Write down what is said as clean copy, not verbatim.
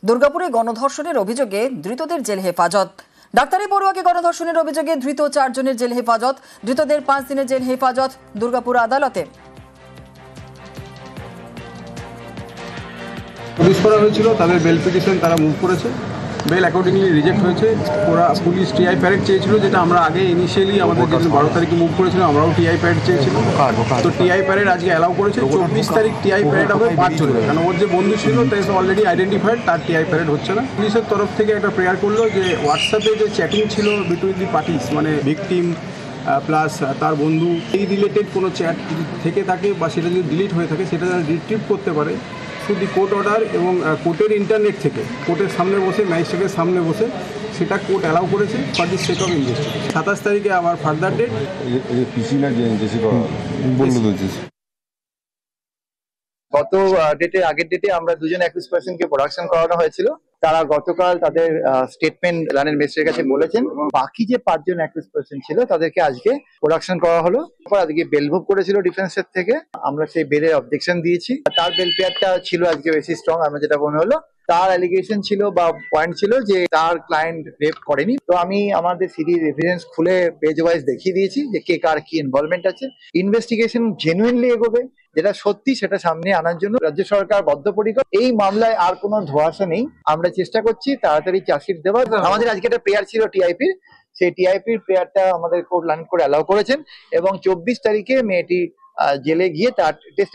দুর্গাপুরে গণধর্ষণের অভিযোগে ধৃতদের জেল হেফাজত। ডাক্তারি পড়ুয়াকে গণধর্ষণের অভিযোগে ধৃত 4 জনের জেল হেফাজত। ধৃতদের 5 দিনের জেল হেফাজত দুর্গাপুর আদালতে। পুলিশ করা হয়েছিল, তাদের বেল পিটিশন তারা মুভ করেছে, বেল অ্যাকর্ডিংলি রিজেক্ট হয়েছে। ওরা পুলিশ টিআই প্যারেড চেয়েছিল, যেটা আমরা আগে ইনিশিয়ালি আমাদের যেদিন 12 তারিখে মুভ করেছিলাম আমরাও টিআই প্যারেড চেয়েছিলাম। তো টিআই প্যারেড আজকে অ্যালাউ করেছে। 24 তারিখ টিআই প্যারেড হবে 5 জনের, কারণ ওর যে বন্ধু ছিল তাই অলরেডি আইডেন্টিফাইড, তার টিআই প্যারেড হচ্ছে না। পুলিশের তরফ থেকে একটা প্রেয়ার করলো যে হোয়াটসঅ্যাপে যে চ্যাটিং ছিল বিটুইন দি পার্টিস, মানে ভিকটিম প্লাস তার বন্ধু, এই রিলেটেড কোনো চ্যাট যদি থেকে থাকে বা সেটা যদি ডিলিট হয়ে থাকে সেটা যেন রিট্রিভ করতে পারে শুধু কোর্ট অর্ডার এবং কোর্টের ইন্টারনেট থেকে, কোর্টের সামনে বসে, ম্যাজিস্ট্রেটের সামনে বসে, সেটা কোর্ট অ্যালাউ করেছে for the sake of investigation. 27 তারিখে আবার ফার্দার ডেট। গত ডেটে, আগের ডেটে আমরা দুজন অ্যাকিউজ পার্সনকে প্রোডাকশন করানো হয়েছিল। তারা গতকাল তাদের স্টেটমেন্ট লানের ম্যাজিস্ট্রেটের কাছে বলেছেন। বাকি যে 5 জন অ্যাকিউজ পার্সন ছিল তাদেরকে আজকে প্রোডাকশন করা হলো। আজকে বেল মুভ করেছিল ডিফেন্সের থেকে, আমরা সেই বেলের অবজেকশন দিয়েছি। তার বেল পেয়ারটা ছিল আজকে বেশি স্ট্রং, আমার যেটা মনে হলো। তার অ্যালিগেশন ছিল বা পয়েন্ট ছিল যে তার ক্লায়েন্ট রেপ করেনি। তো আমি আমাদের সিডির এভিডেন্স খুলে পেজ ওয়াইজ দেখিয়ে দিয়েছি যে কে কার কি ইনভলভমেন্ট আছে। ইনভেস্টিগেশন জেনুইনলি এগোবে, যেটা সত্যি সেটা সামনে আনার জন্য রাজ্য সরকার বদ্ধপরিকর। এই মামলায় আর কোনো ধোঁয়াশা নেই, আমরা চেষ্টা করছি তাড়াতাড়ি চার্জশিট দেওয়ার। আমাদের আজকে একটা প্রেয়ার ছিল টিআইপির, সেই টিআইপির প্রেয়ারটা আমাদের কোর্ট লাইন করে অ্যালাউ করেছেন এবং 24 তারিখে মেয়েটি জেলে গিয়ে তার টেস্ট